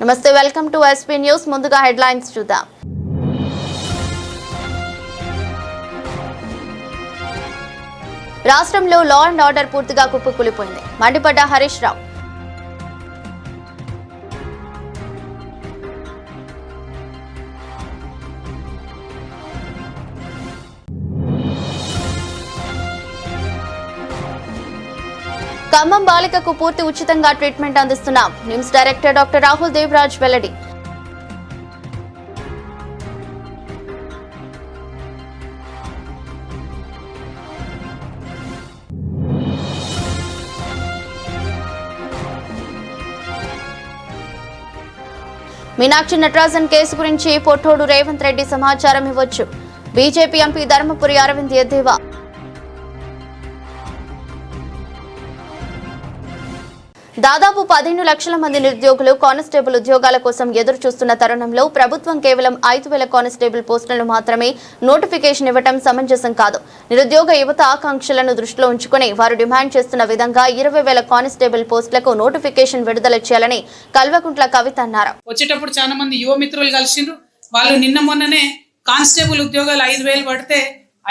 నమస్తే, welcome to SP news. ముందుగా headlines చూద్దాం. రాష్ట్రంలో లా అండ్ ఆర్డర్ పూర్తిగా కుప్పకూలిపోయింది. మండిపడ్డ హరీష్ రావు. ఖమ్మం బాలికకు పూర్తి ఉచితంగా ట్రీట్మెంట్ అందిస్తున్నాం. నిమ్స్ డైరెక్టర్ డాక్టర్ రాహుల్ దేవరాజ్ వెల్లడి. మీనాక్షి నటరాజన్ కేసు గురించి పొట్టోడు రేవంత్ రెడ్డి సమాచారం ఇవ్వచ్చు. బీజేపీ ఎంపీ ధర్మపురి అరవింద్ ఎద్దేవా. దాదాపు 15 లక్షల మంది నిరుద్యోగులు కానిస్టేబుల్ ఉద్యోగాల కోసం ఎదురు చూస్తున్న తరుణంలో ప్రభుత్వం కేవలం 5,000 కానిస్టేబుల్ పోస్టులను మాత్రమే నోటిఫికేషన్ ఇవ్వడం సమంజసం కాదు. నిరుద్యోగ యువత ఆకాంక్షలను దృష్టిలో ఉంచుకుని వారు డిమాండ్ చేస్తున్న విధంగా 20,000 కానిస్టేబుల్ పోస్టులకు నోటిఫికేషన్ విడుదల చేయాలని కల్వకుంట్ల కవిత అన్నారు. వచ్చేటప్పుడు చాలా మంది యువ మిత్రులు కలిసిండ్రు. వాళ్ళు నిన్న మొన్ననే కానిస్టేబుల్ ఉద్యోగాలు 5,000 పడితే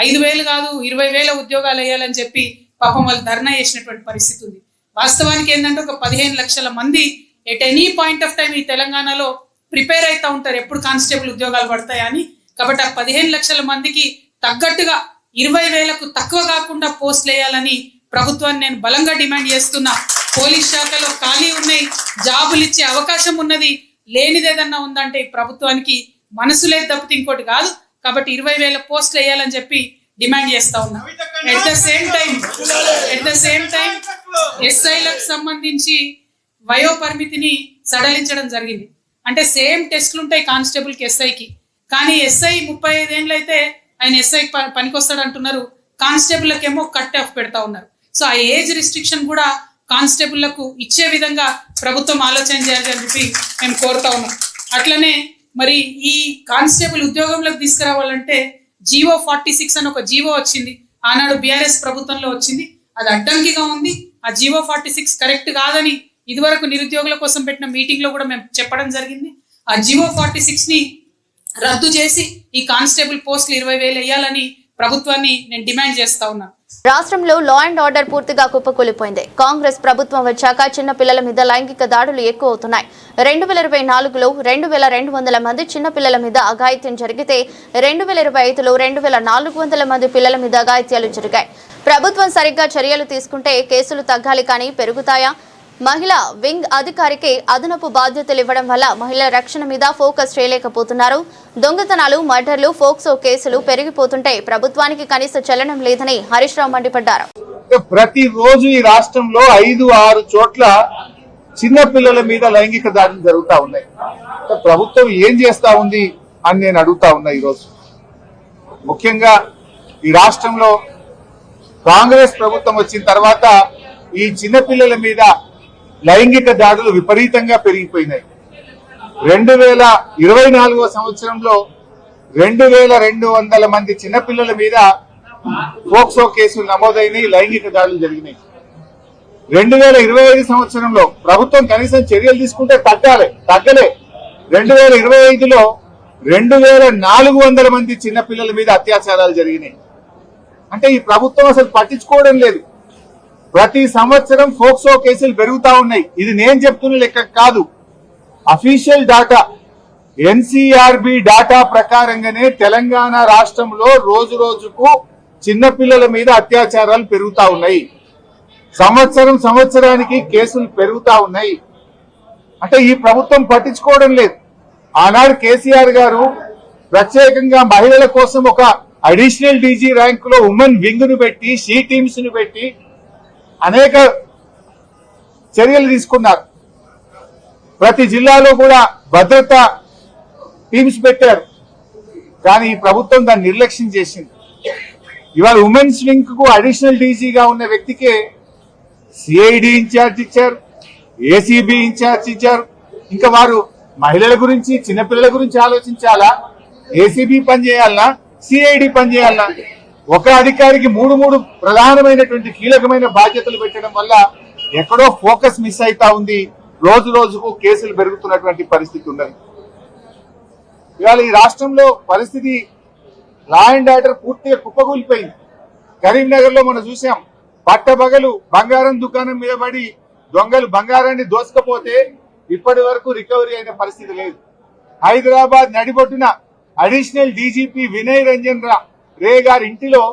5,000 కాదు 20,000 ఉద్యోగాలు వేయాలని చెప్పి పాపం వాళ్ళు ధర్నా చేసినటువంటి పరిస్థితి ఉంది. వాస్తవానికి ఏంటంటే ఒక 15 లక్షల మంది at any point of time ఈ తెలంగాణలో ప్రిపేర్ అవుతూ ఉంటారు ఎప్పుడు కానిస్టేబుల్ ఉద్యోగాలు పడతాయని. కాబట్టి ఆ 15 లక్షల మందికి తగ్గట్టుగా 20,000కు తక్కువ కాకుండా పోస్టులు వేయాలని ప్రభుత్వాన్ని నేను బలంగా డిమాండ్ చేస్తున్నా. పోలీస్ శాఖలో ఖాళీ ఉన్నాయి, జాబులు ఇచ్చే అవకాశం ఉన్నది, లేనిది ఏదన్నా ఉందంటే ఈ ప్రభుత్వానికి మనసు లేదు తప్పితే ఇంకోటి కాదు. కాబట్టి 20,000 పోస్టులు వేయాలని చెప్పి డిమాండ్ చేస్తా ఉన్నా. ఎట్ ద సేమ్ టైం ఎస్ఐలకు సంబంధించి వయో పరిమితిని సడలించడం జరిగింది. అంటే సేమ్ టెస్టులు ఉంటాయి కానిస్టేబుల్కి ఎస్ఐకి, కానీ ఎస్ఐ 35 ఏళ్ళు అయితే ఆయన ఎస్ఐ పనికొస్తాడు అంటున్నారు, కానిస్టేబుల్కి ఏమో కట్ ఆఫ్ పెడతా ఉన్నారు. సో ఆ ఏజ్ రిస్ట్రిక్షన్ కూడా కానిస్టేబుల్లకు ఇచ్చే విధంగా ప్రభుత్వం ఆలోచన చేయాలని చెప్పి మేము కోరుతా ఉన్నాం. అట్లనే మరి ఈ కానిస్టేబుల్ ఉద్యోగంలోకి తీసుకురావాలంటే జీవో 46 అని ఒక జీవో వచ్చింది, ఆనాడు బీఆర్ఎస్ ప్రభుత్వంలో వచ్చింది. అది అడ్డంకిగా ఉంది. ఆ జీవో 46 కరెక్ట్ కాదని ఇదివరకు నిరుద్యోగుల కోసం పెట్టిన మీటింగ్ లో కూడా మేము చెప్పడం జరిగింది. ఆ జీవో 46 ని రద్దు చేసి ఈ కానిస్టేబుల్ పోస్టులు 20,000 వేయాలని ప్రభుత్వాన్ని నేను డిమాండ్ చేస్తా ఉన్నాను. రాష్ట్రంలో లా అండ్ ఆర్డర్ పూర్తిగా కుప్పకూలిపోయింది. కాంగ్రెస్ ప్రభుత్వం వచ్చాక చిన్న పిల్లల మీద లైంగిక దాడులు ఎక్కువ అవుతున్నాయి. 2024లో 2,200 మంది చిన్న పిల్లల మీద అఘాయిత్యం జరిగితే 2025లో 2,400 మంది పిల్లల మీద అఘాయిత్యాలు జరిగాయి. ప్రభుత్వం సరిగ్గా చర్యలు తీసుకుంటే కేసులు తగ్గాలి కానీ పెరుగుతాయా? మహిళా వింగ్ అధికారికి అదనపు బాధ్యతలు ఇవ్వడం వల్ల మహిళల రక్షణ మీద ఫోకస్ చేయలేకపోతున్నారు. దొంగతనాలు, మర్డర్లు, ఫోక్సో కేసులు పెరిగిపోతుంటే ప్రభుత్వానికి కనీస చలనం లేదని హరీష్ రావు మండిపడ్డారు. ప్రతి రోజు ఈ రాష్ట్రంలో 5-6 చోట్ల చిన్న పిల్లల మీద లైంగిక దాడులు జరుగుతా ఉన్నాయి. ప్రభుత్వం ఏం చేస్తా ఉంది అని నేను అడుగుతా ఉన్నా. ఈరోజు ముఖ్యంగా ఈ రాష్ట్రంలో కాంగ్రెస్ ప్రభుత్వం వచ్చిన తర్వాత ఈ చిన్నపిల్లల మీద లైంగిక దాడులు విపరీతంగా పెరిగిపోయినాయి. 2024వ సంవత్సరంలో 2,200 మంది చిన్నపిల్లల మీద ఫోక్సో కేసులు నమోదైనాయి, లైంగిక దాడులు జరిగినాయి. 2025 సంవత్సరంలో ప్రభుత్వం కనీసం చర్యలు తీసుకుంటే తగ్గలే. 2025లో 2,400 మంది చిన్నపిల్లల మీద అత్యాచారాలు జరిగినాయి. అంటే ఈ ప్రభుత్వం అసలు పట్టించుకోవడం లేదు. ప్రతి సంవత్సరం ఫోక్సో కేసులు పెరుగుతా ఉన్నాయి. ఇది నేను చెప్తున్న లెక్క కాదు, అఫీషియల్ డాటా. ఎన్సీఆర్బీ డాటా ప్రకారంగానే తెలంగాణ రాష్ట్రంలో రోజు రోజుకు చిన్నపిల్లల మీద అత్యాచారాలు పెరుగుతా ఉన్నాయి. సంవత్సరానికి కేసులు పెరుగుతా ఉన్నాయి. అంటే ఈ ప్రభుత్వం పట్టించుకోవడం లేదు. ఆనాడు కేసీఆర్ గారు ప్రత్యేకంగా మహిళల కోసం ఒక అడిషనల్ డీజీ ర్యాంకులో ఉమెన్ వింగ్ ను పెట్టి, షీ టీమ్స్ ను పెట్టి అనేక చర్యలు తీసుకున్నారు. ప్రతి జిల్లాలో కూడా భద్రతా టీమ్స్ పెట్టారు. కానీ ఈ ప్రభుత్వం దాన్ని నిర్లక్ష్యం చేసింది. ఇవాళ ఉమెన్స్ వింగ్ కు అడిషనల్ డీజీగా ఉన్న వ్యక్తికే సిఐడి ఇన్ఛార్జ్ ఇచ్చారు, ఏసీబీ ఇన్ఛార్జ్ ఇచ్చారు. ఇంకా వారు మహిళల గురించి, చిన్నపిల్లల గురించి ఆలోచించాలా? ఏసీబీ పనిచేయాలనా, సిఐడి పనిచేయాలనా? ఒక అధికారికి మూడు ప్రధానమైనటువంటి కీలకమైన బాధ్యతలు పెట్టడం వల్ల ఎక్కడో ఫోకస్ మిస్ అవుతా ఉంది. రోజు రోజుకు కేసులు పెరుగుతున్నటువంటి పరిస్థితి ఉన్నది. ఇవాళ ఈ రాష్ట్రంలో పరిస్థితి లా అండ్ ఆర్డర్ పూర్తిగా కుప్పకూలిపోయింది. కరీంనగర్ లో మనం చూసాం, పట్టబగలు బంగారం దుకాణం మీద పడి దొంగలు బంగారాన్ని దోసుకపోతే ఇప్పటి వరకు రికవరీ అయిన పరిస్థితి లేదు. హైదరాబాద్ నడిబొడ్డున అడిషనల్ డీజీపీ వినయ్ రంజన్ రే గారి ఇంటిలో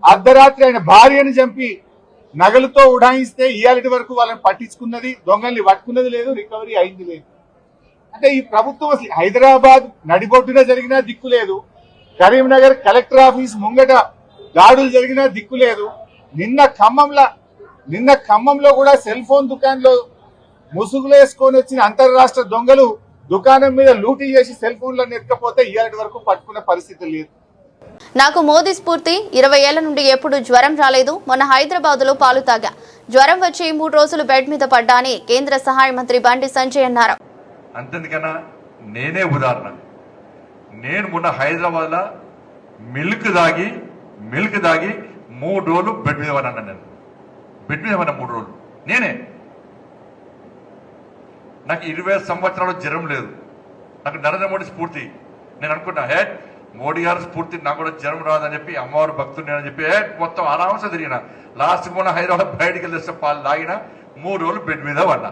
అర్ధరాత్రి ఆయన భార్యను చంపి నగలుతో ఉడాయిస్తే ఇయాలటి వరకు వాళ్ళని పట్టించుకున్నది, దొంగల్ని పట్టుకున్నది లేదు, రికవరీ అయింది లేదు. అంటే ఈ ప్రభుత్వం అసలు హైదరాబాద్ నడిబొడ్డున జరిగినా దిక్కు లేదు, కరీంనగర్ కలెక్టర్ ఆఫీస్ ముంగట దాడులు జరిగినా దిక్కు లేదు. నిన్న ఖమ్మంలో కూడా సెల్ ఫోన్ దుకాణంలో ముసుగులు వేసుకొని వచ్చిన అంతర్రాష్ట్ర దొంగలు దుకాణం మీద లూటీ చేసి సెల్ ఫోన్లను ఎత్తుకపోతే ఇయాలటి వరకు పట్టుకునే పరిస్థితి లేదు. నాకు మోదీ స్ఫూర్తి. 20 ఏళ్ల నుండి ఎప్పుడు జ్వరం రాలేదు. మొన్న హైదరాబాద్ లో పాలు తాగా, జ్వరం వచ్చి 3 రోజులు బెడ్ మీద పడ్డా అని కేంద్ర సహాయ మంత్రి బండి సంజయ్ అన్నారు. అంతేకన్నా నేనే ఉదాహరణ. నేను మొన్న హైదరాబాద్ లో మిల్క్ దాగి 3 రోజులు బెడ్ మీద పడ్డా. నేను బెడ్ మీద పడ్డా 3 రోజులు. నేనే. నాకు 20 సంవత్సరాలు జ్వరం లేదు. నాకు నరేంద్ర మోడీ స్ఫూర్తి. నేను అనుకున్నా మోడీ గారు స్ఫూర్తి, నాకు కూడా జ్వరం రాదని చెప్పి అమ్మవారు భక్తుని అని చెప్పి మొత్తం ఆరాంస తిరిగిన. లాస్ట్ మొన్న హైదరాబాద్ బయటికి వెళ్ళేస్తే పాలు తాగిన 3 రోజులు బెడ్ మీద పడ్డా.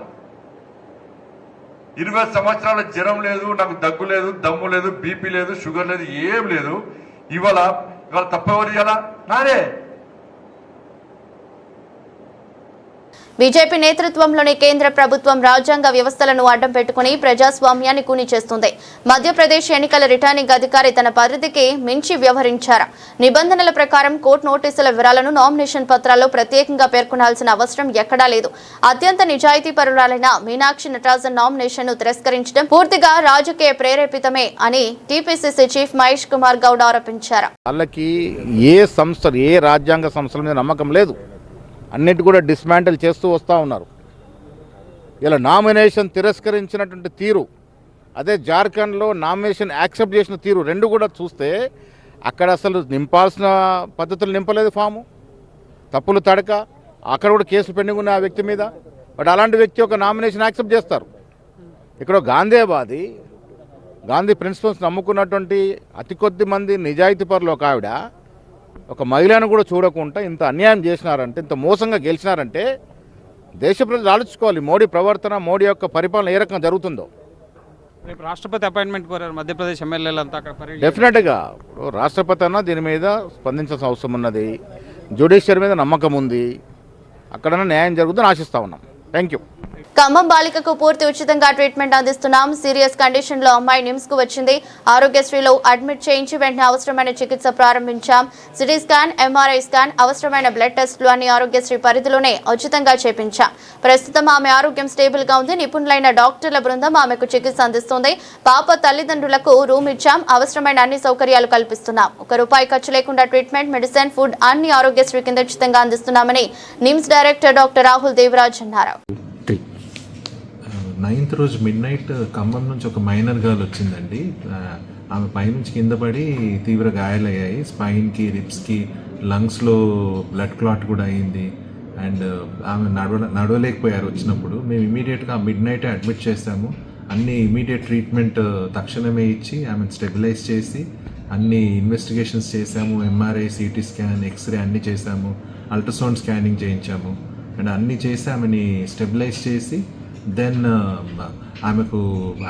20 సంవత్సరాల జ్వరం లేదు, నాకు దగ్గు లేదు, దమ్ము లేదు, బీపీ లేదు, షుగర్ లేదు, ఏం లేదు. ఇవాళ తప్పెవరు ఇవాళ నాదే. బీజేపీ నేతృత్వంలోని కేంద్ర ప్రభుత్వం రాజ్యాంగ వ్యవస్థలను అడ్డం పెట్టుకుని ప్రజాస్వామ్యాన్ని కూని చేస్తుంది. మధ్యప్రదేశ్ ఎన్నికల రిటర్నింగ్ అధికారి తన పరిధికి మించి వ్యవహరించారు. నిబంధనల ప్రకారం కోర్టు నోటీసుల వివరాలను నామినేషన్ పత్రాల్లో ప్రత్యేకంగా పేర్కొనాల్సిన అవసరం ఎక్కడా లేదు. అత్యంత నిజాయితీపరురాలైన మీనాక్షి నటరాజన్ నామినేషన్ ను తిరస్కరించడం పూర్తిగా రాజకీయ ప్రేరేపితమే అని టీపీసీసీ చీఫ్ మహేష్ కుమార్ గౌడ్ ఆరోపించారు. వాళ్ళకి ఏ రాజ్యాంగ సంస్థల మీద నమ్మకం లేదు, అన్నిటి కూడా డిస్మాంటిల్ చేస్తూ వస్తూ ఉన్నారు. ఇలా నామినేషన్ తిరస్కరించినటువంటి తీరు, అదే జార్ఖండ్లో నామినేషన్ యాక్సెప్ట్ చేసిన తీరు, రెండు కూడా చూస్తే అక్కడ అసలు నింపాల్సిన పద్ధతులు నింపలేదు ఫాము, తప్పులు తడక, అక్కడ కూడా కేసులు పెండింగ్ ఉన్న ఆ వ్యక్తి మీద. బట్ అలాంటి వ్యక్తి ఒక నామినేషన్ యాక్సెప్ట్ చేస్తారు. ఇక్కడ గాంధీవాది, గాంధీ ప్రిన్సిపల్స్ నమ్ముకున్నటువంటి అతి కొద్ది మంది నిజాయితీ పరులు ఒక ఆవిడ ఒక మహిళను కూడా చూడకుండా ఇంత అన్యాయం చేసినారంటే, ఇంత మోసంగా గెలిచినారంటే దేశ ప్రజలు ఆలోచించుకోవాలి. మోడీ ప్రవర్తన, మోడీ యొక్క పరిపాలన ఏ రకంగా జరుగుతుందో. రేపు రాష్ట్రపతి అపాయింట్మెంట్ కోరారు మధ్యప్రదేశ్ ఎమ్మెల్యేలంతా అక్కడ. డెఫినెట్గా రాష్ట్రపతి అన్న దీని మీద స్పందించాల్సిన అవసరం ఉన్నది. జ్యుడిషియరీ మీద నమ్మకం ఉంది. అక్కడన్నా న్యాయం జరుగుతుందని ఆశిస్తా ఉన్నాం. Thank you. ఖమ్మం బాలికకు పూర్తి ఉచితంగా ట్రీట్మెంట్ అందిస్తున్నాం. సీరియస్ కండిషన్ లో అమ్మాయి నిమ్స్ కు వచ్చింది. ఆరోగ్యశ్రీలో అడ్మిట్ చేయించి వెంటనే అవసరమైన చికిత్స ప్రారంభించాం. సిటీ స్కాన్, ఎంఆర్ఐ స్కాన్, అవసరమైన బ్లడ్ టెస్టులు అన్ని ఆరోగ్యశ్రీ పరిధిలోనే ఉచితంగా చేపించాం. ప్రస్తుతం ఆమె ఆరోగ్యం స్టేబుల్ గా ఉంది. నిపుణులైన డాక్టర్ల బృందం ఆమెకు చికిత్స అందిస్తుంది. పాప తల్లిదండ్రులకు రూమ్ ఇచ్చాం. అవసరమైన అన్ని సౌకర్యాలు కల్పిస్తున్నాం. ₹1 ఖర్చు లేకుండా ట్రీట్మెంట్, మెడిసిన్, ఫుడ్ అన్ని ఆరోగ్యశ్రీ కింద ఉచితంగా అందిస్తున్నామని నిమ్స్ డైరెక్టర్ డాక్టర్ రాహుల్ దేవరాజ్ అన్నారు. 9th రోజు మిడ్నైట్ ఖమ్మం నుంచి ఒక మైనర్ గర్ల్ వచ్చిందండి. ఆమె పైనుంచి కింద పడి తీవ్ర గాయాలయ్యాయి. స్పైన్కి, రిబ్స్కి, లంగ్స్లో బ్లడ్ క్లాట్ కూడా అయింది. అండ్ ఆమె నడవలేకపోయారు వచ్చినప్పుడు. మేము ఇమీడియట్గా మిడ్నైటే అడ్మిట్ చేసాము. అన్ని ఇమీడియట్ ట్రీట్మెంట్ తక్షణమే ఇచ్చి ఆమెను స్టెబిలైజ్ చేసి అన్ని ఇన్వెస్టిగేషన్స్ చేసాము. ఎంఆర్ఐ, సిటీ స్కాన్, ఎక్స్రే అన్నీ చేసాము. అల్ట్రాసౌండ్ స్కానింగ్ చేయించాము. అండ్ అన్నీ చేసి ఆమెని స్టెబిలైజ్ చేసి దెన్ ఆమెకు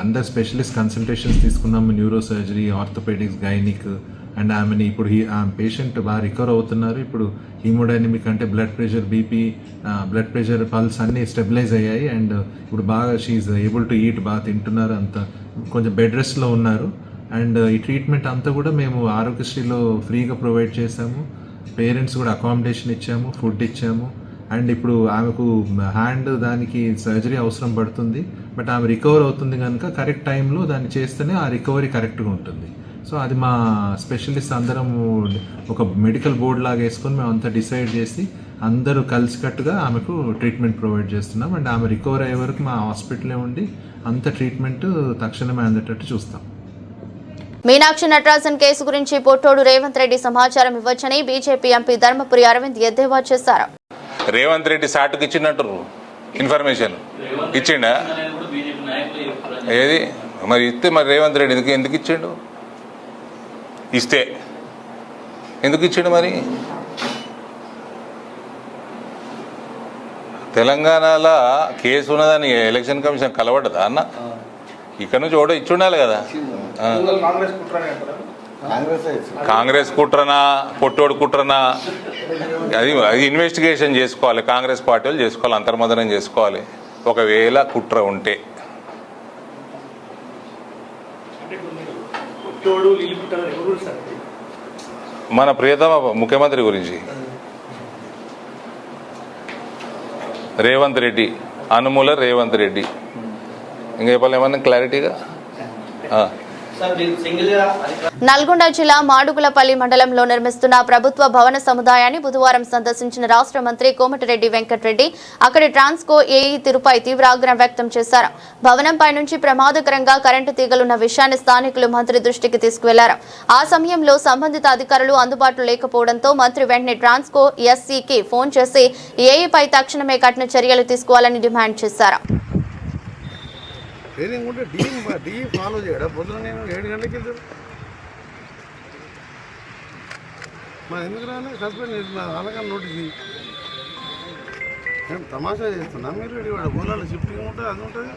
అందరు స్పెషలిస్ట్ కన్సల్టేషన్స్ తీసుకున్నాము. Neurosurgery, orthopaedics, gynaec. And ఆమెని ఇప్పుడు ఆమె పేషెంట్ బాగా రికవర్ అవుతున్నారు. ఇప్పుడు హీమోడైనమిక్ అంటే blood pressure, BP, blood pressure, pulse అన్నీ స్టెబిలైజ్ అయ్యాయి. అండ్ ఇప్పుడు బాగా షీఈ్ ఏబుల్ టు ఈట్, బాగా తింటున్నారు. అంత కొంచెం బెడ్ రెస్ట్లో ఉన్నారు. అండ్ ఈ ట్రీట్మెంట్ అంతా కూడా మేము ఆరోగ్యశ్రీలో ఫ్రీగా ప్రొవైడ్ చేసాము. పేరెంట్స్ కూడా అకామిడేషన్ ఇచ్చాము, ఫుడ్ ఇచ్చాము. అండ్ ఇప్పుడు ఆమెకు హ్యాండ్ దానికి సర్జరీ అవసరం పడుతుంది. బట్ ఆమె రికవర్ అవుతుంది కనుక కరెక్ట్ టైంలో దాన్ని చేస్తేనే ఆ రికవరీ కరెక్ట్గా ఉంటుంది. సో అది మా స్పెషలిస్ట్ అందరం ఒక మెడికల్ బోర్డ్ లాగా వేసుకొని మేము అంతా డిసైడ్ చేసి అందరూ కలిసికట్టుగా ఆమెకు ట్రీట్మెంట్ ప్రొవైడ్ చేస్తున్నాం. అండ్ ఆమె రికవర్ అయ్యే వరకు మా హాస్పిటల్లో ఉండి అంత ట్రీట్మెంట్ తక్షణమే అందేటట్టు చూస్తాం. మీనాక్షి నటరాజన్ కేసు గురించి పొట్టోడు రేవంత్ రెడ్డి సమాచారం ఇవ్వచ్చని బీజేపీ ఎంపీ ధర్మపురి అరవింద్ ఎద్దేవా చేశారు. రేవంత్ రెడ్డి సాటుకు ఇచ్చినట్టు ఇన్ఫర్మేషన్ ఇచ్చిండా? ఏది మరి ఇస్తే మరి రేవంత్ రెడ్డి ఎందుకు ఇచ్చిండు? ఇస్తే ఎందుకు ఇచ్చిండు మరి? తెలంగాణలో కేసు ఉన్నదని ఎలక్షన్ కమిషన్ కలవడ్డదా అన్న? ఇక్కడ నుంచి ఒకటో ఇచ్చి ఉండాలి కదా. కాంగ్రెస్ కుట్రనా పొట్టోడు కుట్రనా అది ఇన్వెస్టిగేషన్ చేసుకోవాలి. కాంగ్రెస్ పార్టీ వాళ్ళు చేసుకోవాలి, అంతర్మదనం చేసుకోవాలి. ఒకవేళ కుట్ర ఉంటే మన ప్రియతమ ముఖ్యమంత్రి గురించి రేవంత్ రెడ్డి, అనుమూల రేవంత్ రెడ్డి. ఇంకా చెప్పాలి ఏమన్నా క్లారిటీగా? నల్గొండ జిల్లా మాడుగులపల్లి మండలంలో నిర్మిస్తున్న ప్రభుత్వ భవన సముదాయాన్ని బుధవారం సందర్శించిన రాష్ట్ర మంత్రి కోమటిరెడ్డి వెంకటరెడ్డి అక్కడి ట్రాన్స్కో ఏఈ తీరుపై తీవ్ర ఆగ్రహం వ్యక్తం చేశారు. భవనంపై నుంచి ప్రమాదకరంగా కరెంటు తీగలున్న విషయాన్ని స్థానికులు మంత్రి దృష్టికి తీసుకువెళ్లారు. ఆ సమయంలో సంబంధిత అధికారులు అందుబాటులో లేకపోవడంతో మంత్రి వెంటనే ట్రాన్స్కో ఎస్సీకి ఫోన్ చేసి ఏఈపై తక్షణమే కఠిన చర్యలు తీసుకోవాలని డిమాండ్ చేశారు. ట్రైనింగ్ ఉంటే డీ ఫాలో చేయడా? పొద్దున నేను 7 గంటలకి వెళ్తాను. మా ఎందుకు రాలే? సస్పెండ్ చేస్తున్నా, అలాగే నోటీస్. నేను తమాషా చేస్తున్నా. మీరు వాడు గోళాలు షిఫ్టింగ్ ఉంటుంది, అది ఉంటుంది.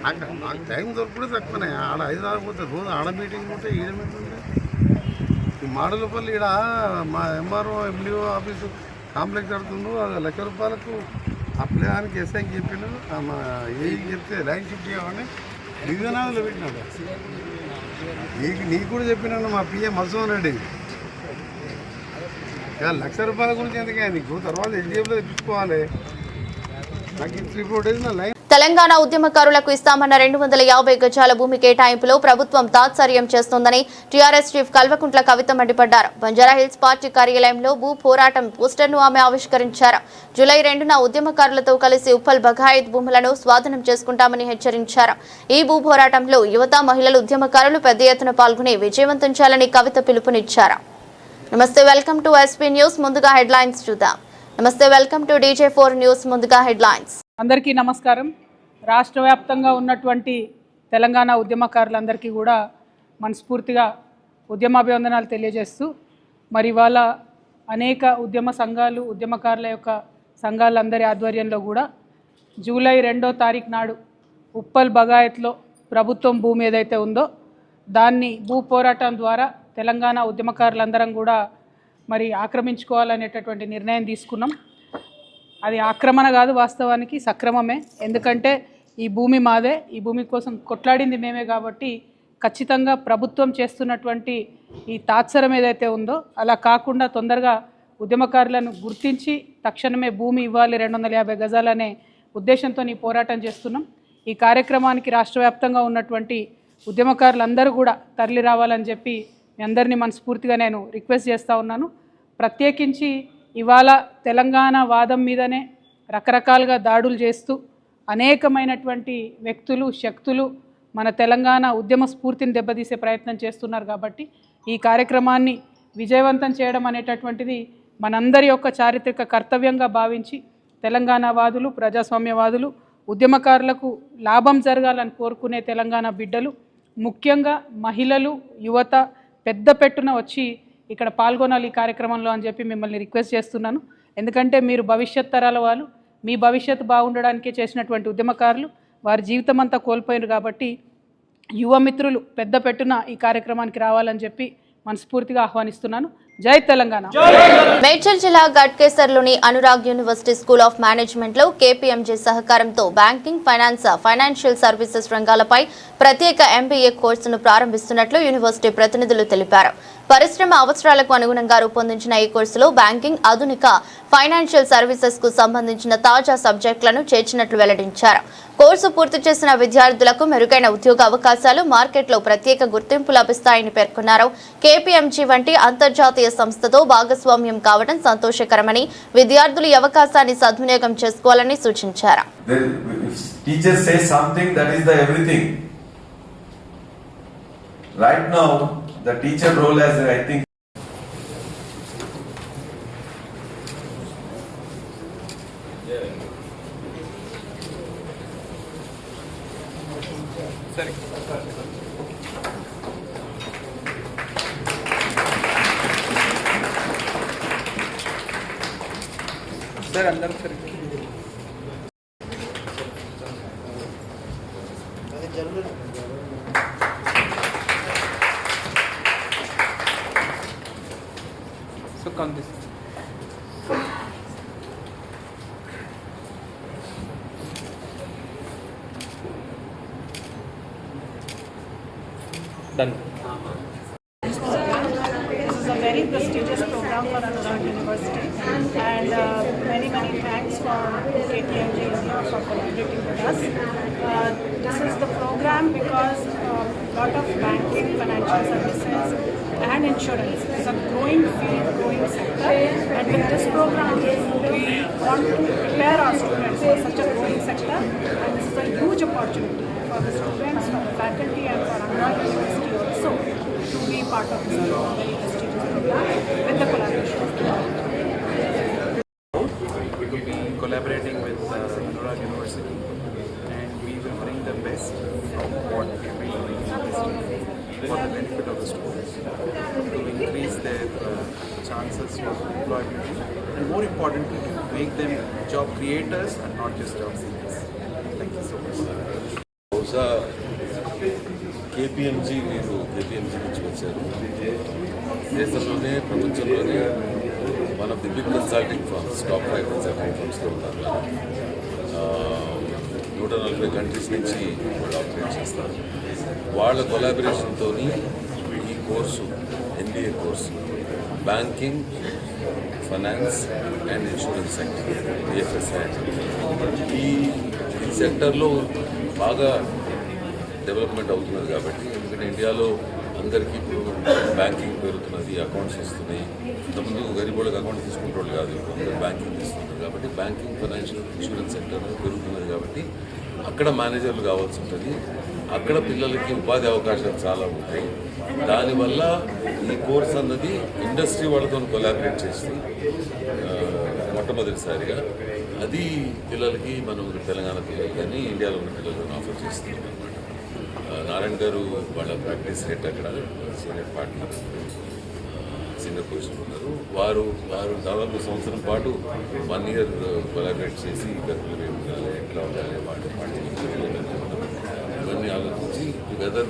నాకు టైం దొరకడే తక్కువనే. ఆడ 5-6 పోతే రోజు ఆడ మీటింగ్ ఉంటే, ఈడ మీటింగ్ ఉంటే. ఈ మాడులపల్లి ఈడ మా ఎంఆర్ఓ ఎండిఓ ఆఫీసు కాంప్లెక్స్ కడుతుండ్రు. అది ₹1,00,000 ఆ పిల్లగానికి ఎస్ఐకి చెప్పిండు, మా ఏకి చెప్తే లైన్ షిఫ్ట్ చేయమని డివిజనాలు పెట్టినాడు. నీకు కూడా చెప్పినాను మా పిఎం మధుసూదన్ రెడ్డి. ₹1,00,000 గురించి ఎందుకే నీకు? తర్వాత హెచ్డిఎఫ్లో తెప్పించుకోవాలి. నాకు 3-4 డేస్ నా లైన్. తెలంగాణ ఉద్యమకారులకు ఇస్తామన్న 250 గజాల భూమి కేటాయింపులో ప్రభుత్వం తాత్సర్యం చేస్తోందని టీఆర్ఎస్ చీఫ్ కల్వకుంట్ల కవిత మండిపడ్డారు. బంజారాహిల్స్ పార్టీ కార్యాలయంలో భూ పోరాటం పోస్టర్ను ఆమె ఆవిష్కరించారు. జూలై 2న ఉద్యమకారులతో కలిసి ఉప్పల్ బగాయత్ భూములను స్వాధీనం చేసుకుంటామని హెచ్చరించారు. ఈ భూ పోరాటంలో యువత, మహిళలు, ఉద్యమకారులు పెద్ద ఎత్తున పాల్గొని విజయవంతం చేయాలని కవిత పిలుపునిచ్చారు. నమస్తే, వెల్కమ్ టు ఎస్పీ న్యూస్. ముందుగా హెడ్లైన్స్ చూద్దాం. నమస్తే, వెల్కమ్ టు DJ4 న్యూస్. ముందుగా హెడ్లైన్స్. అందరికీ నమస్కారం. రాష్ట్ర వ్యాప్తంగా ఉన్నటువంటి తెలంగాణ ఉద్యమకారులందరికీ కూడా మనస్ఫూర్తిగా ఉద్యమాభివందనాలు తెలియజేస్తూ, మరి ఇవాళ అనేక ఉద్యమ సంఘాలు, ఉద్యమకారుల యొక్క సంఘాలందరి ఆధ్వర్యంలో కూడా జూలై 2వ తారీఖు నాడు ఉప్పల్ బగాయత్లో ప్రభుత్వం భూమి ఏదైతే ఉందో దాన్ని భూ పోరాటం ద్వారా తెలంగాణ ఉద్యమకారులందరం కూడా మరి ఆక్రమించుకోవాలనేటటువంటి నిర్ణయం తీసుకున్నాం. అది ఆక్రమణ కాదు, వాస్తవానికి సక్రమమే. ఎందుకంటే ఈ భూమి మాదే, ఈ భూమి కోసం కొట్లాడింది మేమే. కాబట్టి ఖచ్చితంగా ప్రభుత్వం చేస్తున్నటువంటి ఈ తాత్సరం ఏదైతే ఉందో అలా కాకుండా తొందరగా ఉద్యమకారులను గుర్తించి తక్షణమే భూమి ఇవ్వాలి 250 గజాలనే ఉద్దేశంతో ఈ పోరాటం చేస్తున్నాం. ఈ కార్యక్రమానికి రాష్ట్ర వ్యాప్తంగా ఉన్నటువంటి ఉద్యమకారులందరూ కూడా తరలి రావాలని చెప్పి మీ అందరినీ మనస్ఫూర్తిగా నేను రిక్వెస్ట్ చేస్తూ ఉన్నాను. ప్రత్యేకించి ఇవాళ తెలంగాణ వాదం మీదనే రకరకాలుగా దాడులు చేస్తూ అనేకమైనటువంటి వ్యక్తులు, శక్తులు మన తెలంగాణ ఉద్యమ స్ఫూర్తిని దెబ్బతీసే ప్రయత్నం చేస్తున్నారు. కాబట్టి ఈ కార్యక్రమాన్ని విజయవంతం చేయడం అనేటటువంటిది మనందరి యొక్క చారిత్రక కర్తవ్యంగా భావించి తెలంగాణ వాదులు, ప్రజాస్వామ్యవాదులు, ఉద్యమకారులకు లాభం జరగాలని కోరుకునే తెలంగాణ బిడ్డలు, ముఖ్యంగా మహిళలు, యువత పెద్ద పెట్టున వచ్చి ఇక్కడ పాల్గొనాలి ఈ కార్యక్రమంలో అని చెప్పి మిమ్మల్ని రిక్వెస్ట్ చేస్తున్నాను. ఎందుకంటే మీరు భవిష్యత్ తరాల వాళ్ళు, మీ భవిష్యత్తు బాగుండడానికే చేసినటువంటి ఉద్యమకారులు వారి జీవితం అంతా కోల్పోయారు. కాబట్టి యువ మిత్రులు పెద్ద పెట్టున ఈ కార్యక్రమానికి రావాలని చెప్పి మనస్ఫూర్తిగా ఆహ్వానిస్తున్నాను. జై తెలంగాణ. మేడ్చల్ జిల్లా గట్కేసర్లోని అనురాగ్ యూనివర్సిటీ స్కూల్ ఆఫ్ మేనేజ్మెంట్లో KPMG సహకారంతో బ్యాంకింగ్, ఫైనాన్షియల్ సర్వీసెస్ రంగాలపై ప్రత్యేక MBA కోర్సును ప్రారంభిస్తున్నట్లు యూనివర్సిటీ ప్రతినిధులు తెలిపారు. పరిశ్రమ అవసరాలకు అనుగుణంగా రూపొందించిన ఈ కోర్సులో బ్యాంకింగ్, ఆధునిక ఫైనాన్షియల్ సర్వీసెస్ కు సంబంధించిన తాజా సబ్జెక్టులను చేర్చినట్లు వెల్లడించారు. కోర్సు పూర్తి చేసిన విద్యార్థులకు మెరుగైన ఉద్యోగ అవకాశాలు, మార్కెట్లో ప్రత్యేక గుర్తింపు లభిస్తాయని పేర్కొన్నారు. KPMG వంటి అంతర్జాతీయ సంస్థతో భాగస్వామ్యం కావడం సంతోషకరమని, విద్యార్థులు ఈ అవకాశాన్ని సద్వినియోగం చేసుకోవాలని సూచించారు. Right now, the teacher role as I think sir అందరూ సరే so come this done. This is a very prestigious program for Anurag University, and many thanks for KPMG India for collaborating with us. This is the program because lot of banking, financial services and insurance is a growing field, growing sector, and with this program we want to prepare our students for such a growing sector, and this is a huge opportunity for the students, for the faculty and for Anurag University also to be part of this very prestigious program with the collaboration of We will be collaborating with Anurag University, and we will bring the best from what we have been doing in this for the benefit of the students, to increase their chances for employability, and more importantly, to make them job creators and not just job seekers. Thank you so much. బహుశా KPMG మీరు KPMG నుంచి వచ్చారు. దేశంలోనే ప్రపంచంలోనే one of the big consulting firms, top 5 consulting ఫర్మ్స్లో ఉన్నారు. 140 countries నుంచి వాళ్ళు ఆపరేట్ చేస్తారు. వాళ్ళ కొలాబరేషన్తో ఈ course MBA course banking, finance and insurance sector, BFSI, ఈ సెక్టర్లో బాగా డెవలప్మెంట్ అవుతున్నది. కాబట్టి ఎందుకంటే ఇండియాలో అందరికీ ఇప్పుడు బ్యాంకింగ్ పెరుగుతున్నది, అకౌంట్స్ వస్తున్నాయి. ఇంతకుముందు గరీబోళ్ళకి అకౌంట్ తీసుకుంటోళ్ళు కాదు, ఇప్పుడు అందరూ బ్యాంకింగ్ తీసుకుంటారు. కాబట్టి బ్యాంకింగ్, ఫైనాన్షియల్, ఇన్సూరెన్స్ సెక్టర్ పెరుగుతున్నది. కాబట్టి అక్కడ మేనేజర్లు కావాల్సి ఉంటుంది. అక్కడ పిల్లలకి ఉపాధి అవకాశాలు చాలా ఉంటాయి. దానివల్ల ఈ కోర్స్ అన్నది ఇండస్ట్రీ వాళ్ళతో కొలాబరేట్ చేసి మొట్టమొదటిసారిగా అది పిల్లలకి మనం తెలంగాణ పిల్లలు కానీ ఇండియాలో ఉన్న పిల్లలను ఆఫర్ చేస్తున్నాం అనమాట. నారాయణ గారు వాళ్ళ ప్రాక్టీస్ హెడ్ అక్కడ సీనియర్ పార్ట్నర్, సీనియర్ పొజిషన్ ఉన్నారు. వారు దాదాపు సంవత్సరం పాటు 1 year కొలాబరేట్ చేసి గర్భులు ఉండాలి, ఎట్లా ఉండాలి, వాళ్ళు ఇవన్నీ ఆలోచించి టుగెదర్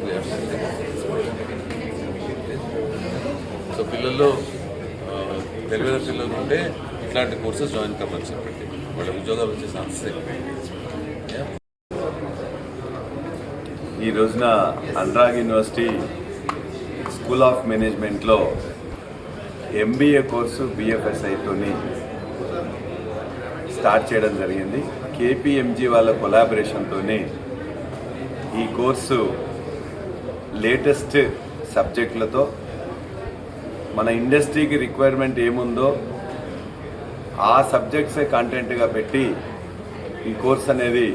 సో పిల్లల్లో తెలివైన పిల్లలు ఉంటే ఇట్లాంటి కోర్సెస్ జాయిన్ కమ్మని చెప్పండి, వాళ్ళ ఉద్యోగాలు వచ్చే ఛాన్సెస్ ఎక్కువ. ఈ రోజున అనురాగ్ యూనివర్సిటీ స్కూల్ ఆఫ్ మేనేజ్మెంట్లో MBA కోర్సు BFSIతోని స్టార్ట్ చేయడం జరిగింది. KPMG వాళ్ళ కొలాబరేషన్తోనే ఈ కోర్సు లేటెస్ట్ సబ్జెక్టులతో మన ఇండస్ట్రీకి రిక్వైర్మెంట్ ఏముందో ఆ సబ్జెక్ట్సే కంటెంట్గా పెట్టి ఈ కోర్స్ అనేది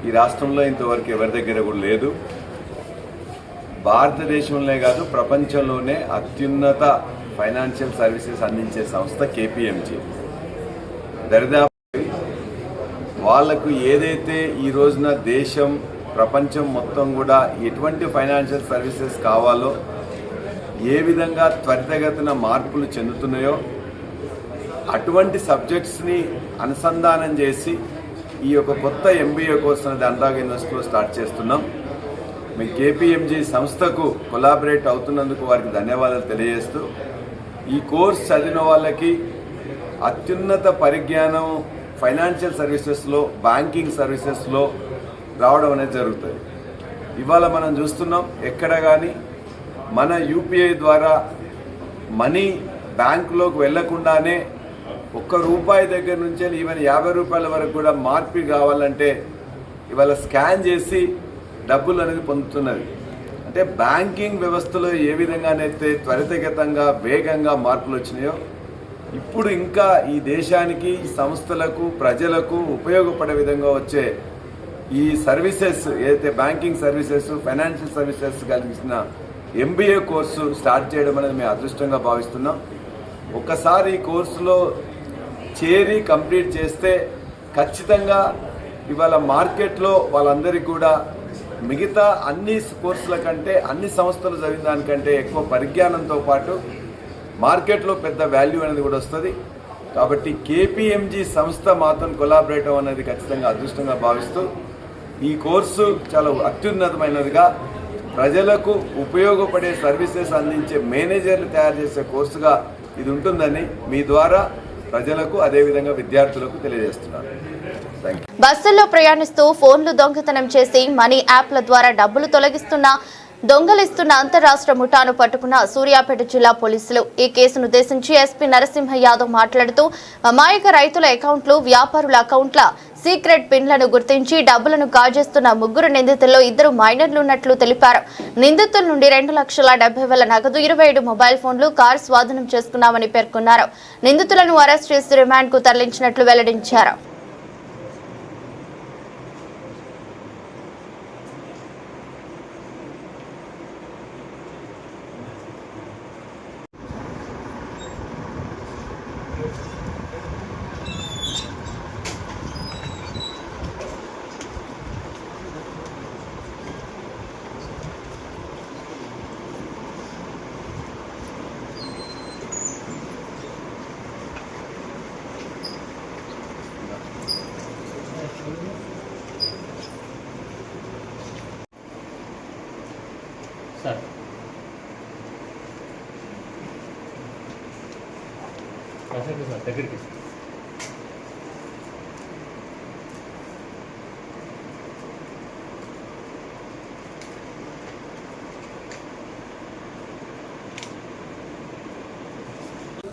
ఈ రాష్ట్రంలో ఇంతవరకు ఎవరి దగ్గర కూడా లేదు. భారతదేశంలోనే కాదు ప్రపంచంలోనే అత్యున్నత ఫైనాన్షియల్ సర్వీసెస్ అందించే సంస్థ KPMG. దరిదాపు వాళ్లకు ఏదైతే ఈ రోజున దేశం, ప్రపంచం మొత్తం కూడా ఎటువంటి ఫైనాన్షియల్ సర్వీసెస్ కావాలో, ఏ విధంగా త్వరితగతిన మార్పులు చెందుతున్నాయో అటువంటి సబ్జెక్ట్స్ని అనుసంధానం చేసి ఈ యొక్క కొత్త MBA కోర్స్ అనేది అనురాగ్ యూనివర్సిటీలో స్టార్ట్ చేస్తున్నాం. మేము KPMG సంస్థకు కొలాబరేట్ అవుతున్నందుకు వారికి ధన్యవాదాలు తెలియజేస్తూ, ఈ కోర్స్ చదివిన వాళ్ళకి అత్యున్నత పరిజ్ఞానం ఫైనాన్షియల్ సర్వీసెస్లో, బ్యాంకింగ్ సర్వీసెస్లో రావడం అనేది జరుగుతుంది. ఇవాళ మనం చూస్తున్నాం, ఎక్కడ కానీ మన UPI ద్వారా మనీ బ్యాంకులోకి వెళ్లకుండానే ₹1 దగ్గర నుంచి ఈవెన్ ₹50 వరకు కూడా మార్పు కావాలంటే ఇవాళ స్కాన్ చేసి డబ్బులు అనేది పొందుతున్నది. అంటే బ్యాంకింగ్ వ్యవస్థలో ఏ విధంగానైతే త్వరితగతంగా వేగంగా మార్పులు వచ్చినాయో ఇప్పుడు ఇంకా ఈ దేశానికి, ఈ సంస్థలకు, ప్రజలకు ఉపయోగపడే విధంగా వచ్చే ఈ సర్వీసెస్ ఏదైతే బ్యాంకింగ్ సర్వీసెస్, ఫైనాన్షియల్ సర్వీసెస్ కలిగిన MBA కోర్సు స్టార్ట్ చేయడం అనేది మేము అదృష్టంగా భావిస్తున్నాం. ఒక్కసారి ఈ కోర్సులో చేరి కంప్లీట్ చేస్తే ఖచ్చితంగా ఇవాళ మార్కెట్లో వాళ్ళందరికీ కూడా మిగతా అన్ని కోర్సుల కంటే, అన్ని సంస్థలు చదివిన దానికంటే ఎక్కువ పరిజ్ఞానంతో పాటు మార్కెట్లో పెద్ద వాల్యూ అనేది కూడా వస్తుంది. కాబట్టి కేపీఎంజీ సంస్థ మాత్రం కొలాబరేట్ అనేది ఖచ్చితంగా అదృష్టంగా భావిస్తూ ఈ కోర్సు చాలా అత్యున్నతమైనదిగా ప్రజలకు ఉపయోగపడే సర్వీసెస్ అందించే మేనేజర్లు తయారు చేసే కోర్సుగా ఇది ఉంటుందని మీ ద్వారా ప్రజలకు అదేవిధంగా విద్యార్థులకు తెలియజేస్తున్నారు. బస్సుల్లో ప్రయాణిస్తూ ఫోన్లు దొంగతనం చేసి మనీ యాప్ల ద్వారా డబ్బులు దొంగలిస్తున్న అంతరాష్ట్ర ముఠాను పట్టుకున్న సూర్యాపేట జిల్లా పోలీసులు. ఈ కేసును ఉద్దేశించి ఎస్పీ నరసింహ యాదవ్ మాట్లాడుతూ అమాయక రైతుల అకౌంట్లు, వ్యాపారుల అకౌంట్ల సీక్రెట్ పిన్లను గుర్తించి డబ్బులను కాజేస్తున్న 3 నిందితుల్లో 2 మైనర్లు ఉన్నట్లు తెలిపారు. నిందితుల నుండి 2,70,000 నగదు, 27 మొబైల్ ఫోన్లు, కారు స్వాధీనం చేసుకున్నామని పేర్కొన్నారు. నిందితులను అరెస్ట్ చేసి రిమాండ్ కు తరలించినట్లు వెల్లడించారు.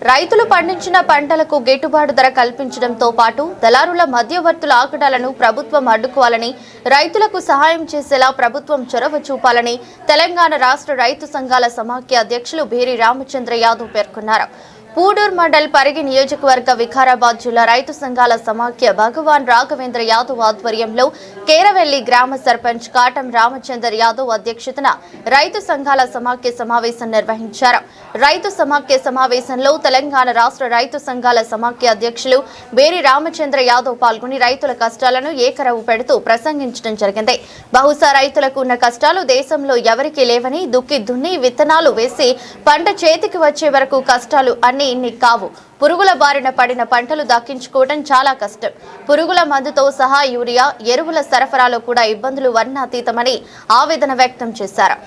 రైతులు పండించిన పంటలకు గిట్టుబాటు ధర కల్పించడంతో పాటు దళారుల మధ్యవర్తుల ఆగడాలను ప్రభుత్వం అడ్డుకోవాలని, రైతులకు సహాయం చేసేలా ప్రభుత్వం చొరవ చూపాలని తెలంగాణ రాష్ట్ర రైతు సంఘాల సమాఖ్య అధ్యక్షులు బేరి రామచంద్ర యాదవ్ పేర్కొన్నారు. పూడూర్ మండల్ పరిగి నియోజకవర్గ వికారాబాద్ జిల్లా రైతు సంఘాల సమాఖ్య భగవాన్ రాఘవేంద్ర యాదవ్ ఆధ్వర్యంలో కేరవెల్లి గ్రామ సర్పంచ్ కాటం రామచందర్ యాదవ్ అధ్యక్షతన రైతు సంఘాల సమాఖ్య సమావేశం నిర్వహించారు. రైతు సమాఖ్య సమావేశంలో తెలంగాణ రాష్ట్ర రైతు సంఘాల సమాఖ్య అధ్యక్షులు బేరి రామచంద్ర యాదవ్ పాల్గొని రైతుల కష్టాలను ఏకరవు పెడుతూ ప్రసంగించడం జరిగింది. బహుశా రైతులకు ఉన్న కష్టాలు దేశంలో ఎవరికీ లేవని, దుక్కి దున్ని విత్తనాలు వేసి పంట చేతికి వచ్చే వరకు కష్టాలు అన్ని ఇన్ని కావు. పురుగుల బారిన పడిన పంటలు దక్కించుకోవడం చాలా కష్టం. పురుగుల మందుతో సహా యూరియా, ఎరువుల సరఫరాలో కూడా ఇబ్బందులు వర్ణాతీతమని ఆవేదన వ్యక్తం చేశారు.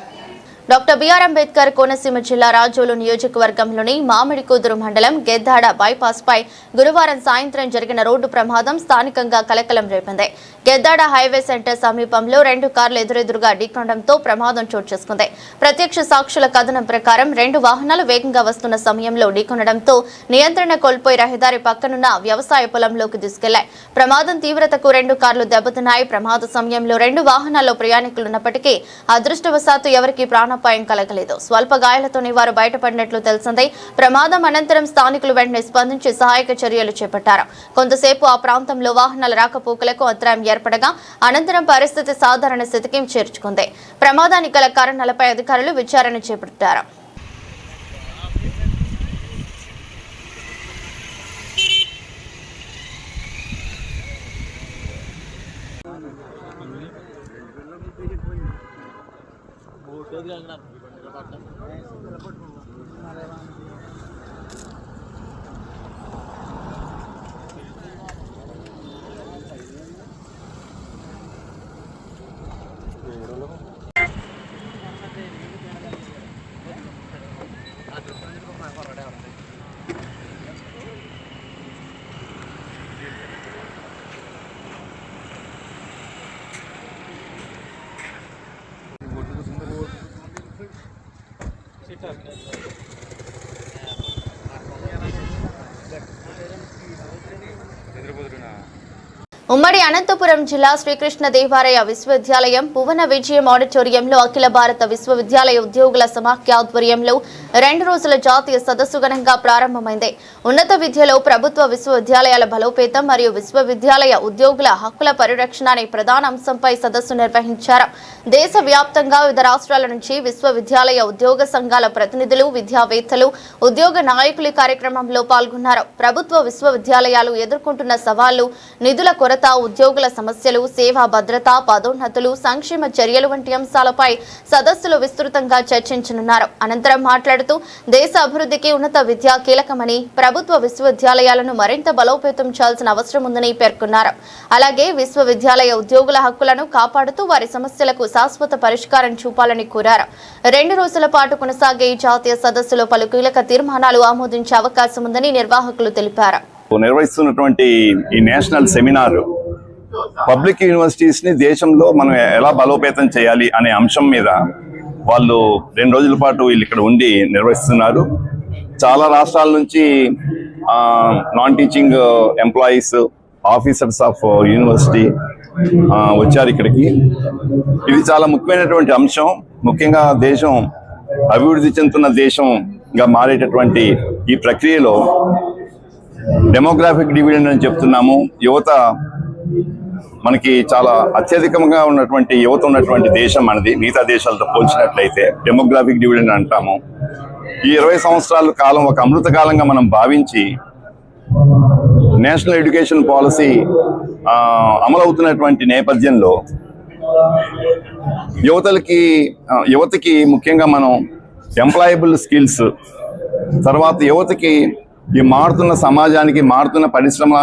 డాక్టర్ బిఆర్ అంబేద్కర్ కోనసీమ జిల్లా రాజోలు నియోజకవర్గంలోని మామిడికుదురు మండలం గెద్దాడ బైపాస్ పై గురువారం సాయంత్రం జరిగిన రోడ్డు ప్రమాదం స్థానికంగా కలకలం రేపింది. గెద్దాడ హైవే సెంటర్ సమీపంలో 2 కార్లు ఎదురెదురుగా ఢీకొనడంతో ప్రమాదం చోటు చేసుకుంది. ప్రత్యక్ష సాక్షుల కథనం ప్రకారం 2 వాహనాలు వేగంగా వస్తున్న సమయంలో ఢీకొనడంతో నియంత్రణ కోల్పోయి రహదారి పక్కనున్న వ్యవసాయ పొలంలోకి దూసుకెళ్లాయి. ప్రమాదం తీవ్రతకు 2 కార్లు దెబ్బతిన్నాయి. ప్రమాద సమయంలో 2 వాహనాల్లో ప్రయాణికులున్నప్పటికీ అదృష్టవశాత్తు ఎవరికీ ప్రాణాపాయం కలగలేదు. స్వల్ప గాయాలతోనే వారు బయటపడినట్లు తెలిసింది. ప్రమాదం అనంతరం స్థానికులు వెంటనే స్పందించి సహాయక చర్యలు చేపట్టారు. కొంతసేపు ఆ ప్రాంతంలో వాహనాల రాకపోకలకు అంతరాయం ఏర్పడగా అనంతరం పరిస్థితి సాధారణ స్థితికి చేర్చుకుంది. ప్రమాదానికి గల కారణాలపై అధికారులు విచారణ చేపట్టారు. ఉమ్మడి అనంతపురం జిల్లా శ్రీకృష్ణ దేవాలయ విశ్వవిద్యాలయం భువన విజయం ఆడిటోరియంలో అఖిల భారత విశ్వవిద్యాలయ ఉద్యోగుల సమాఖ్య ఆధ్వర్యంలో 2 రోజుల జాతీయ సదస్సు ఘనంగా ప్రారంభమైంది. ఉన్నత విద్యలో ప్రభుత్వ విశ్వవిద్యాలయాల బలోపేతం మరియు విశ్వవిద్యాలయ ఉద్యోగుల హక్కుల పరిరక్షణ అనే ప్రధాన అంశంపై సదస్సు నిర్వహించారు. దేశవ్యాప్తంగా వివిధ రాష్ట్రాల నుంచి విశ్వవిద్యాలయ ఉద్యోగ సంఘాల ప్రతినిధులు, విద్యావేత్తలు, ఉద్యోగ నాయకులు కార్యక్రమంలో పాల్గొన్నారు. ప్రభుత్వ విశ్వవిద్యాలయాలు ఎదుర్కొంటున్న సవాళ్లు, నిధుల కొరత భద్రత, ఉద్యోగుల సమస్యలు, సేవా భద్రత, పదోన్నతులు, సంక్షేమ చర్యలు వంటి అంశాలపై సదస్సులో విస్తృతంగా చర్చించనున్నారు. అనంతరం మాట్లాడుతూ దేశ అభివృద్ధికి ఉన్నత విద్య కీలకమని, ప్రభుత్వ విశ్వవిద్యాలయాలను మరింత బలోపేతం చేయాల్సిన అవసరం ఉందని పేర్కొన్నారు. అలాగే విశ్వవిద్యాలయ ఉద్యోగుల హక్కులను కాపాడుతూ వారి సమస్యలకు శాశ్వత పరిష్కారం చూపాలని కోరారు. 2 రోజుల పాటు కొనసాగే ఈ జాతీయ సదస్సులో పలు కీలక తీర్మానాలు ఆమోదించే అవకాశం ఉందని నిర్వాహకులు తెలిపారు. నిర్వహిస్తున్నటువంటి ఈ నేషనల్ సెమినార్ పబ్లిక్ యూనివర్సిటీస్ ని దేశంలో మనం ఎలా బలోపేతం చేయాలి అనే అంశం మీద వాళ్ళు 2 రోజుల పాటు వీళ్ళు ఇక్కడ ఉండి నిర్వహిస్తున్నారు. చాలా రాష్ట్రాల నుంచి non teaching employees, officers of university వచ్చారు ఇక్కడికి. ఇది చాలా ముఖ్యమైనటువంటి అంశం. ముఖ్యంగా దేశం అభివృద్ధి చెందుతున్న దేశంగా మారేటటువంటి ఈ ప్రక్రియలో డెమోగ్రాఫిక్ డివిడెండ్ అని చెప్తున్నాము. యువత మనకి చాలా అత్యధికంగా ఉన్నటువంటి యువత ఉన్నటువంటి దేశం మనది. మిగతా దేశాలతో పోల్చినట్లయితే డెమోగ్రాఫిక్ డివిడెండ్ అంటాము. ఈ 20 సంవత్సరాల కాలం ఒక అమృత కాలంగా మనం భావించి నేషనల్ ఎడ్యుకేషన్ పాలసీ అమలవుతున్నటువంటి నేపథ్యంలో యువతకి ముఖ్యంగా మనం ఎంప్లాయబుల్ స్కిల్స్, తర్వాత యువతకి ఈ మారుతున్న సమాజానికి, మారుతున్న పరిశ్రమ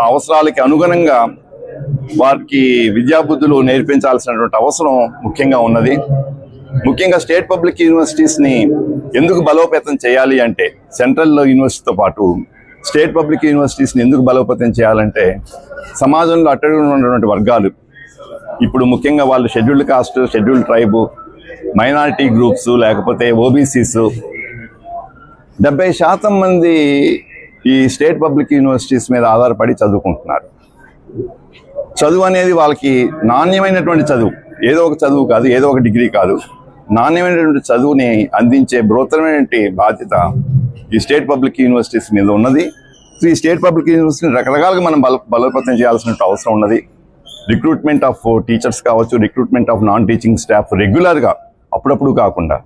అవసరాలకి అనుగుణంగా వారికి విద్యాబుద్ధులు నేర్పించాల్సినటువంటి అవసరం ముఖ్యంగా ఉన్నది. ముఖ్యంగా స్టేట్ పబ్లిక్ యూనివర్సిటీస్ని ఎందుకు బలోపేతం చేయాలి అంటే, సెంట్రల్ యూనివర్సిటీతో పాటు స్టేట్ పబ్లిక్ యూనివర్సిటీస్ని ఎందుకు బలోపేతం చేయాలంటే, సమాజంలో అట్టడుగున ఉన్నటువంటి వర్గాలు, ఇప్పుడు ముఖ్యంగా వాళ్ళు scheduled cost, scheduled tribe, minority groups, లేకపోతే ఓబీసీస్ 70% మంది ఈ స్టేట్ పబ్లిక్ యూనివర్సిటీస్ మీద ఆధారపడి చదువుకుంటున్నారు. చదువు అనేది వాళ్ళకి నాణ్యమైనటువంటి చదువు, ఏదో ఒక చదువు కాదు, ఏదో ఒక డిగ్రీ కాదు, నాణ్యమైనటువంటి చదువుని అందించే బృహత్తరమైనటువంటి బాధ్యత ఈ స్టేట్ పబ్లిక్ యూనివర్సిటీస్ మీద ఉన్నది. ఈ స్టేట్ పబ్లిక్ యూనివర్సిటీని రకరకాలుగా మనం బలోపేతం చేయాల్సిన అవసరం ఉన్నది. రిక్రూట్మెంట్ ఆఫ్ టీచర్స్ కావచ్చు, recruitment of non teaching staff రెగ్యులర్గా, అప్పుడప్పుడు కాకుండా,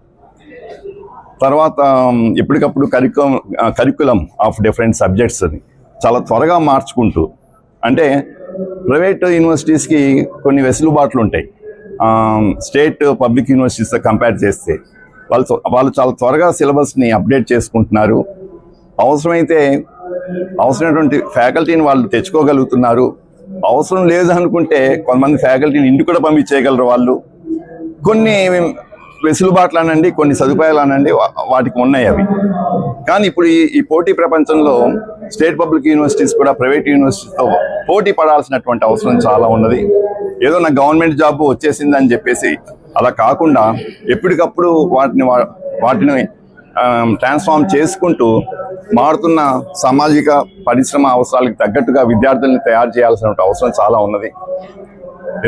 తర్వాత ఎప్పటికప్పుడు కరికులం ఆఫ్ డిఫరెంట్ సబ్జెక్ట్స్ అని చాలా త్వరగా మార్చుకుంటూ, అంటే ప్రైవేట్ యూనివర్సిటీస్కి కొన్ని వెసులుబాట్లు ఉంటాయి స్టేట్ పబ్లిక్ యూనివర్సిటీస్తో కంపేర్ చేస్తే. వాళ్ళు చాలా త్వరగా సిలబస్ని అప్డేట్ చేసుకుంటున్నారు. అవసరమైనటువంటి ఫ్యాకల్టీని వాళ్ళు తెచ్చుకోగలుగుతున్నారు. అవసరం లేదు అనుకుంటే కొంతమంది ఫ్యాకల్టీని ఇంటికి కూడా పంపించేయగలరు వాళ్ళు. కొన్ని వెసులుబాట్లు అనండి, కొన్ని సదుపాయాలు అనండి, వాటికి ఉన్నాయి అవి. కానీ ఇప్పుడు ఈ పోటీ ప్రపంచంలో స్టేట్ పబ్లిక్ యూనివర్సిటీస్ కూడా ప్రైవేట్ యూనివర్సిటీస్తో పోటీ పడాల్సినటువంటి అవసరం చాలా ఉన్నది. ఏదో నా గవర్నమెంట్ జాబ్ వచ్చేసిందని చెప్పేసి అలా కాకుండా ఎప్పటికప్పుడు వాటిని ట్రాన్స్ఫార్మ్ చేసుకుంటూ మారుతున్న సామాజిక పరిశ్రమ అవసరాలకు తగ్గట్టుగా విద్యార్థుల్ని తయారు చేయాల్సిన అవసరం చాలా ఉన్నది.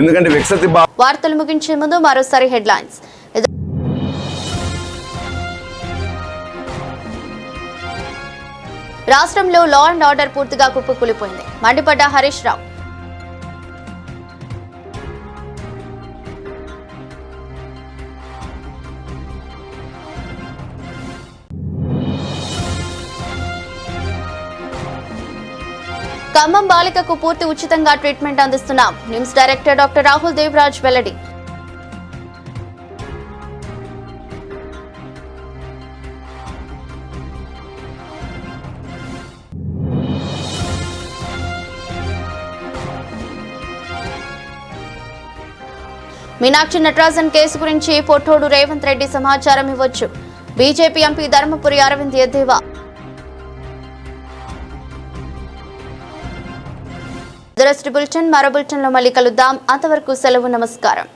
ఎందుకంటే వార్తలు ముగించే ముందు మరోసారి హెడ్లైన్స్. రాష్ట్రంలో లా అండ్ ఆర్డర్ పూర్తిగా కుప్పకూలిపోయింది, మండిపడ్డ హరీష్ రావు. ఖమ్మం బాలికకు పూర్తి ఉచితంగా ట్రీట్మెంట్ అందిస్తున్నాం, నిమ్స్ డైరెక్టర్ డాక్టర్ రాహుల్ దేవరాజ్ వెల్లడి. మీనాక్షి నటరాజన్ కేసు గురించి పొట్టోడు రేవంత్ రెడ్డి సమాచారం ఇవ్వచ్చు, బీజేపీ ఎంపీ ధర్మపురి అరవింద్ ఎద్దేవా. మరో బులెటిన్ లో మళ్ళీ కలుద్దాం. అంతవరకు సెలవు, నమస్కారం.